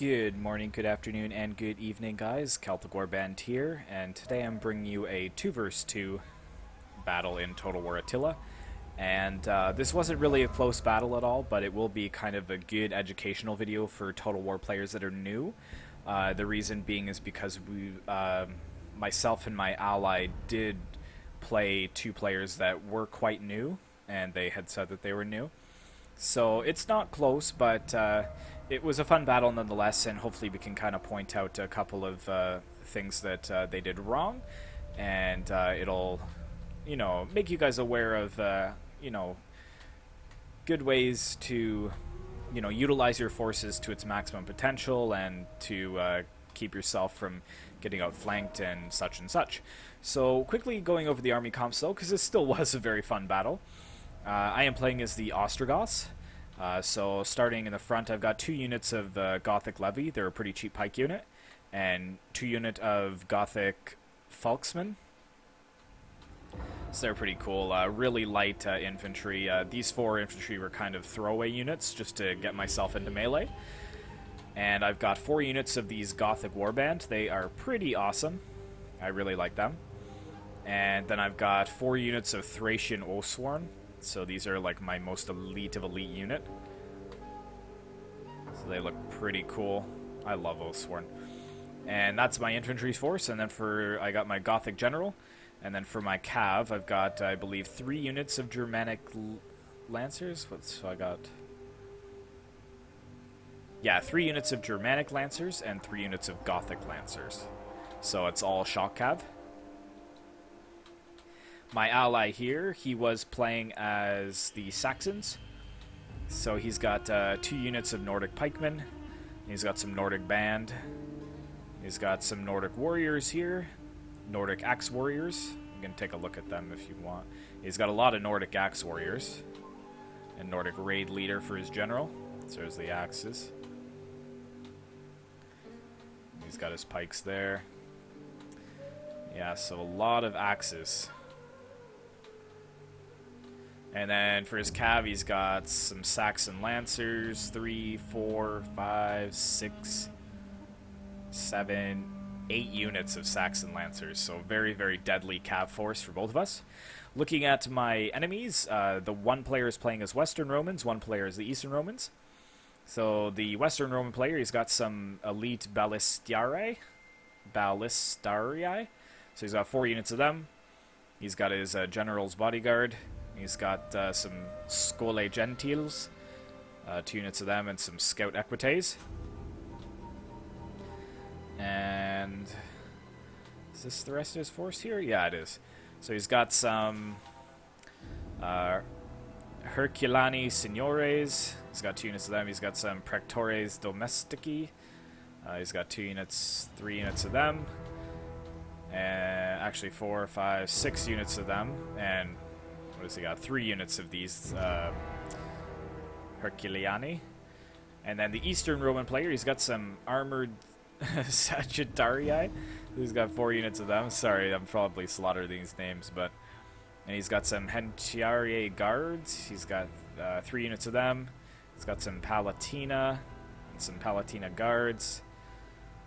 Good morning, good afternoon, and good evening, guys. Celtic Warband here, and today I'm bringing you a 2 vs 2 battle in Total War Attila. And this wasn't really a close battle at all, but it will be kind of a good educational video for Total War players that are new. The reason being is because myself and my ally did play two players that were quite new, and they had said that they were new. So it's not close, but it was a fun battle nonetheless, and hopefully we can kind of point out a couple of things that they did wrong, and it'll, make you guys aware of, good ways to, utilize your forces to its maximum potential and to keep yourself from getting outflanked and such and such. So quickly going over the army comps though, because this still was a very fun battle. I am playing as the Ostrogoths. So starting in the front, I've got 2 units of Gothic Levy. They're a pretty cheap pike unit. And 2 units of Gothic Falksmen. So they're pretty cool. Really light infantry. These 4 infantry were kind of throwaway units just to get myself into melee. And I've got 4 units of these Gothic Warband. They are pretty awesome. I really like them. And then I've got 4 units of Thracian Oathsworn. So these are like my most elite of elite unit. So they look pretty cool. I love Oathsworn. And that's my infantry force. And then I got my Gothic General. And then for my Cav, I've got, I believe, 3 units of Germanic Lancers. So I got... Yeah, 3 units of Germanic Lancers and 3 units of Gothic Lancers. So it's all shock Cav. My ally here, he was playing as the Saxons. So he's got 2 units of Nordic pikemen. He's got some Nordic band. He's got some Nordic warriors here. Nordic axe warriors. You can take a look at them if you want. He's got a lot of Nordic axe warriors. And Nordic raid leader for his general. So there's the axes. He's got his pikes there. Yeah, so a lot of axes. And then for his cav, he's got some Saxon Lancers, 3, 4, 5, 6, 7, 8 units of Saxon Lancers. So very, very deadly cav force for both of us. Looking at my enemies, the one player is playing as Western Romans, one player is the Eastern Romans. So the Western Roman player, he's got some elite ballistarii. So he's got 4 units of them. He's got his general's bodyguard. He's got some Scole Gentiles, 2 units of them, and some Scout Equites. And is this the rest of his force here? Yeah, it is. So he's got some Herculani Signores. He's got 2 units of them. He's got some Praetores Domestici. He's got 2 units, 3 units of them. And actually 4, 5, 6 units of them. And what does he got? 3 units of these Herculiani. And then the Eastern Roman player, he's got some armored Sagittarii. He's got 4 units of them. Sorry, I'm probably slaughtering these names, but... And he's got some Hentiarii guards. He's got 3 units of them. He's got some Palatina and some Palatina guards.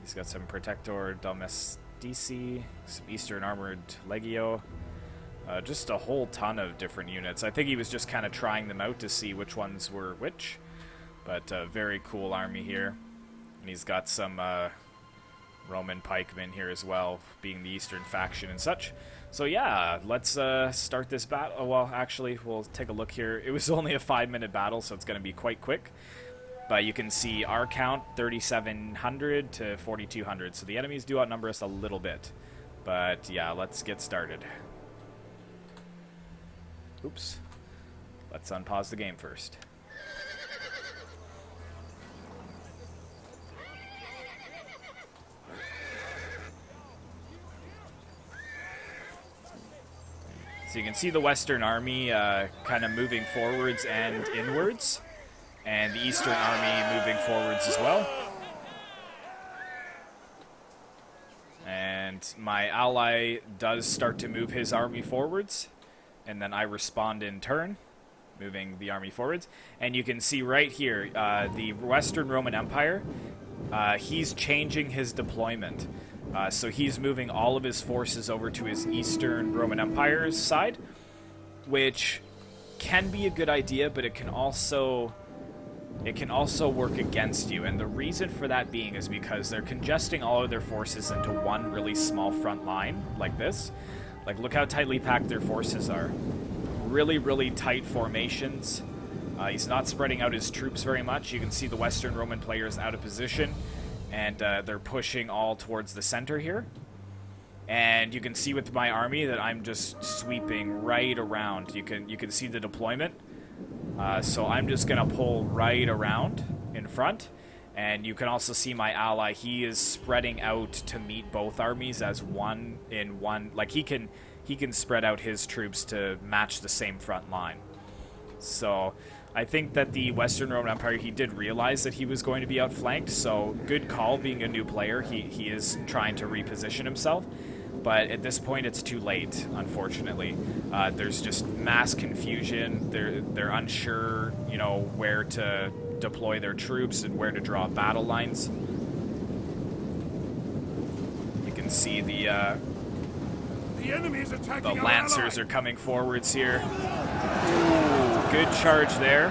He's got some Protector Domestici, some Eastern Armored Legio. Just a whole ton of different units. I think he was just kind of trying them out to see which ones were which. But very cool army here. And he's got some Roman pikemen here as well, being the Eastern faction and such. So yeah, let's start this battle. Oh, well, actually, we'll take a look here. It was only a 5-minute battle, so it's going to be quite quick. But you can see our count, 3,700 to 4,200. So the enemies do outnumber us a little bit. But yeah, let's get started. Oops. Let's unpause the game first. So you can see the Western Army kind of moving forwards and inwards. And the Eastern Army moving forwards as well. And my ally does start to move his army forwards. And then I respond in turn, moving the army forwards. And you can see right here, the Western Roman Empire, he's changing his deployment. So he's moving all of his forces over to his Eastern Roman Empire's side, which can be a good idea, but it can also work against you. And the reason for that being is because they're congesting all of their forces into one really small front line like this. Like, look how tightly packed their forces are. Really, really tight formations. He's not spreading out his troops very much. You can see the Western Roman players out of position, and they're pushing all towards the center here. And you can see with my army that I'm just sweeping right around. You can see the deployment. So I'm just gonna pull right around in front, and you can also see my ally. He is spreading out to meet both armies as one in one. Like, he can spread out his troops to match the same front line. So I think that the Western Roman Empire, he did realize that he was going to be outflanked, so good call being a new player. He is trying to reposition himself, but at this point it's too late, unfortunately. There's just mass confusion. They're unsure, you know, where to deploy their troops and where to draw battle lines. You can see the enemy is attacking the Lancers are coming forwards here. Ooh, good charge there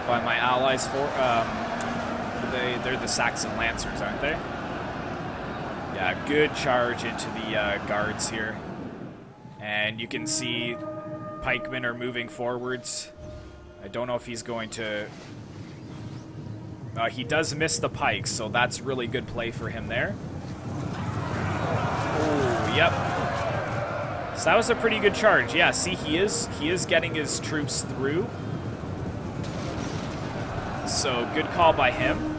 by my allies. They're the Saxon Lancers, aren't they? Yeah, good charge into the guards here. And you can see pikemen are moving forwards. I don't know if he's going to... he does miss the pikes, so that's really good play for him there. Oh, yep. So that was a pretty good charge. Yeah, see, he is getting his troops through. So good call by him.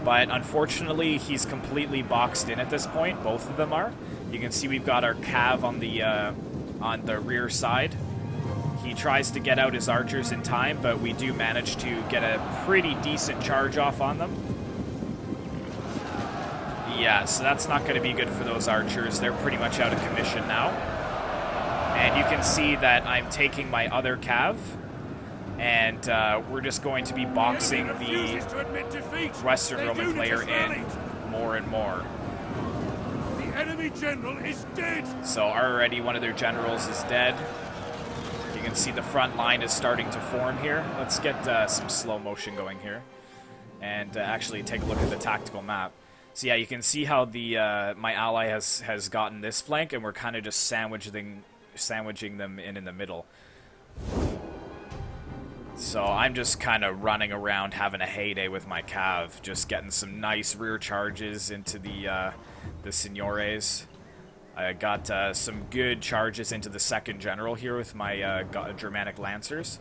But unfortunately, he's completely boxed in at this point. Both of them are. You can see we've got our cav on the rear side. He tries to get out his archers in time, but we do manage to get a pretty decent charge off on them. Yeah, so that's not going to be good for those archers. They're pretty much out of commission now. And you can see that I'm taking my other cav, and we're just going to be boxing the Western Roman player in more and more. The enemy general is dead. So already one of their generals is dead. You can see the front line is starting to form here. Let's get some slow motion going here, and actually take a look at the tactical map. So yeah, you can see how the my ally has gotten this flank, and we're kind of just sandwiching them in the middle. So I'm just kind of running around having a heyday with my cav, just getting some nice rear charges into the signores. I got some good charges into the second general here with my Germanic Lancers.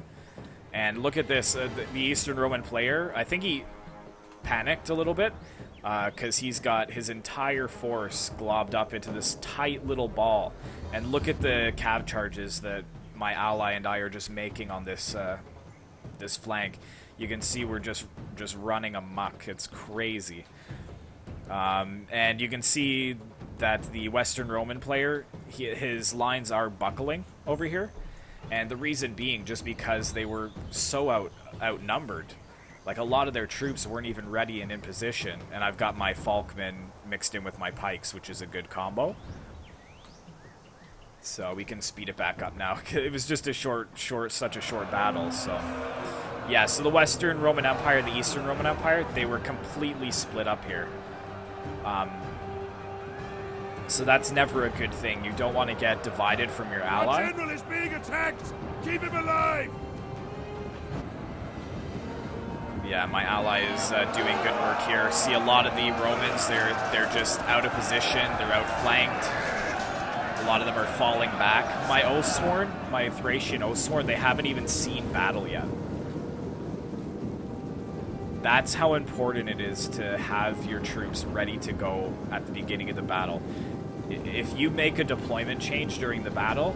And look at this, the Eastern Roman player, I think he panicked a little bit, because he's got his entire force globbed up into this tight little ball. And look at the cav charges that my ally and I are just making on this this flank. You can see we're just running amok. It's crazy. And you can see that the Western Roman player, his lines are buckling over here. And the reason being just because they were so outnumbered. Like, a lot of their troops weren't even ready and in position. And I've got my Falkmen mixed in with my pikes, which is a good combo. So we can speed it back up now. It was just a such a short battle, so... Yeah, so the Western Roman Empire, the Eastern Roman Empire, they were completely split up here. So that's never a good thing. You don't want to get divided from your ally. Our general is being attacked! Keep him alive! Yeah, my ally is doing good work here. See, a lot of the Romans, they're just out of position. They're outflanked. A lot of them are falling back. My Oathsworn, my Thracian Oathsworn, they haven't even seen battle yet. That's how important it is to have your troops ready to go at the beginning of the battle. If you make a deployment change during the battle,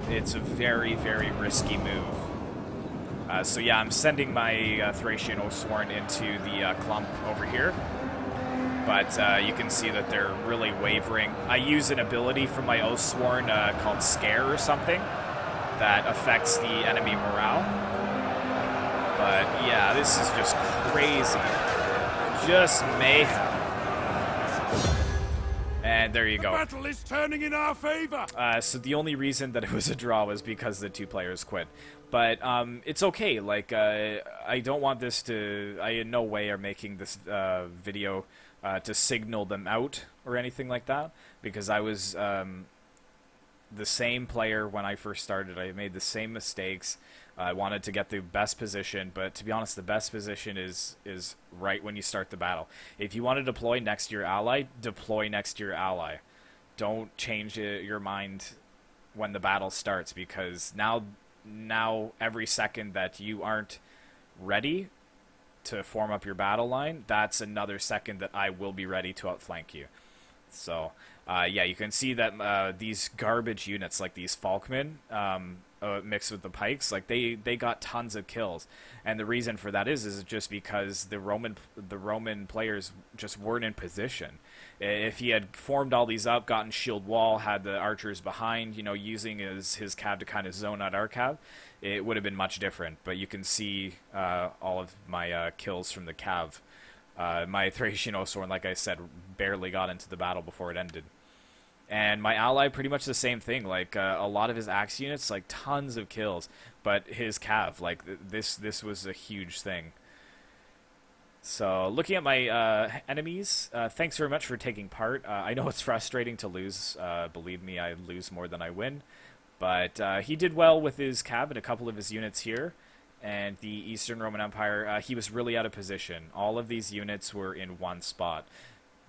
it's a very, very risky move. So yeah, I'm sending my Thracian Oathsworn into the clump over here. But you can see that they're really wavering. I use an ability from my Oathsworn called Scare or something that affects the enemy morale. But yeah, this is just crazy. Just mayhem. And there you The go. battle is turning in our favor. So the only reason that it was a draw was because the 2 players quit. But it's okay. Like, I don't want this to... I in no way are making this video to signal them out or anything like that. Because I was the same player when I first started. I made the same mistakes. I wanted to get the best position, but to be honest, the best position is right when you start the battle. If you want to deploy next to your ally, deploy next to your ally. Don't change your mind when the battle starts, because now every second that you aren't ready to form up your battle line, that's another second that I will be ready to outflank you. So, yeah, you can see that these garbage units, like these Falkmen, mixed with the pikes, like they got tons of kills, and the reason for that is just because the Roman players just weren't in position. If he had formed all these up, gotten shield wall, had the archers behind, you know, using his cav to kind of zone out our cav, it would have been much different. But you can see all of my kills from the cav. My Thracian Osorn, like I said, barely got into the battle before it ended. And my ally, pretty much the same thing. Like, a lot of his axe units, like, tons of kills. But his cav, like, this was a huge thing. So, looking at my enemies, thanks very much for taking part. I know it's frustrating to lose. Believe me, I lose more than I win. But he did well with his cav and a couple of his units here. And the Eastern Roman Empire, he was really out of position. All of these units were in one spot.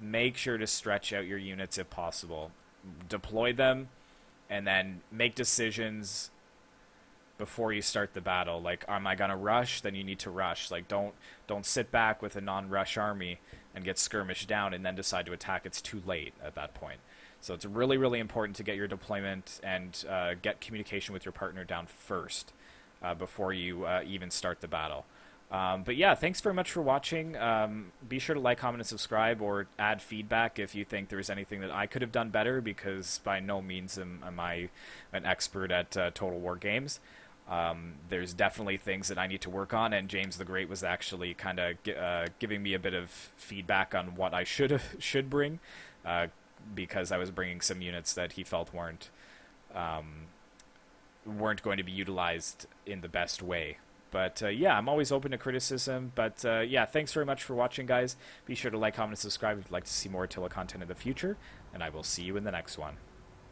Make sure to stretch out your units if possible. Deploy them, and then make decisions before you start the battle. Like, am I gonna rush? Then you need to rush. Like, don't sit back with a non-rush army and get skirmished down and then decide to attack. It's too late at that point. So it's really, really important to get your deployment and get communication with your partner down first before you even start the battle. But yeah, thanks very much for watching. Be sure to like, comment, and subscribe, or add feedback if you think there's anything that I could have done better, because by no means am I an expert at Total War games. There's definitely things that I need to work on, and James the Great was actually kind of giving me a bit of feedback on what I should bring, because I was bringing some units that he felt weren't going to be utilized in the best way. But yeah, I'm always open to criticism. But yeah, thanks very much for watching, guys. Be sure to like, comment, and subscribe if you'd like to see more Attila content in the future. And I will see you in the next one.